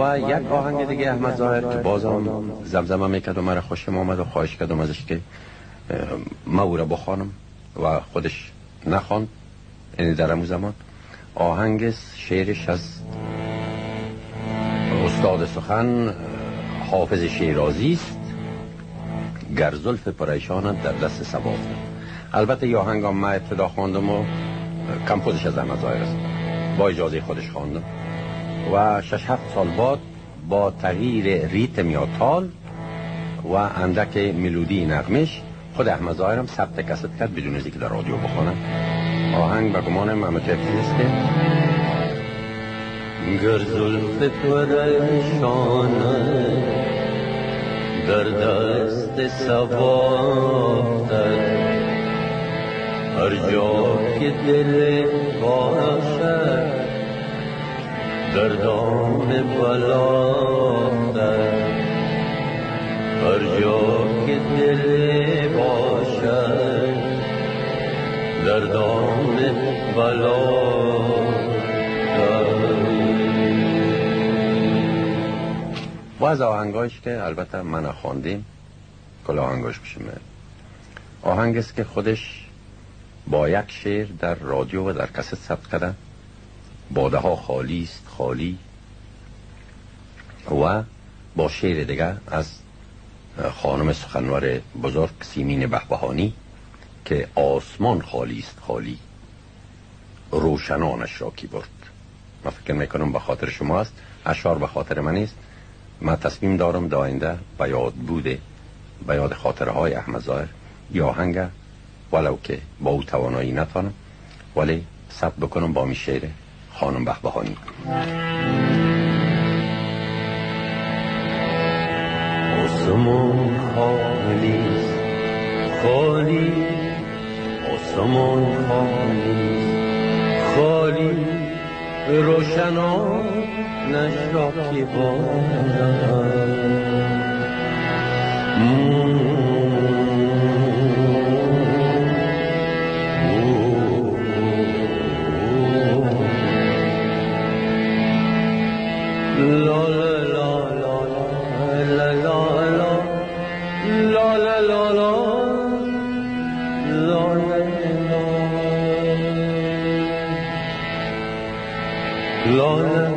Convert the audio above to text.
و یک آهنگ دیگه احمد ظاهر که بازم زمزمه میکرد و مرا خوشم آمد و خواهش کردم ازش که ما او را بخوانم و خودش نخواند. یعنی در همون زمان آهنگ شعرش از استاد سخن حافظ شیرازی است. گر زلف پریشانت در دست صبا افتد. البته یه آهنگ ما ابتدا خواندم و کمپوزش از احمد ظاهر است، با اجازه خودش خواندم و 6-7 سال بعد با تغییر ریتم یا تال و اندک ملودی نغمش خود احمد ظاهر هم ثبت کست کرد بدون از اینکه در رادیو بخونه. آهنگ به گمان محمد طفلی است که گر زلف پریشانت در دست صبا افتد، هر جا که دل باشد در دام بلا افتد، هر جا که دل باشد در دام بلا افتد. و از آهنگایش که البته من خواندیم کل آهنگاش بشیم. آهنگ است که خودش با یک شعر در رادیو و در کست ثبت کرده، باده ها خالی است خالی، و با شعر دیگه از خانم سخنور بزرگ سیمین بهبهانی که آسمان خالی است خالی روشنانش را کی برد. من فکر میکنم به خاطر شما است، اشعار به خاطر من است. من تصمیم دارم داینده به یاد بوده، به یاد خاطره های احمد ظاهر یا آهنگ ولو که با او توانایی نتانم ولی ثبت بکنم با می شعر خانم بهبهانی. آسمان خالی است خالی، آسمان خالی است خالی، روشنان نشاکی بادم لا لا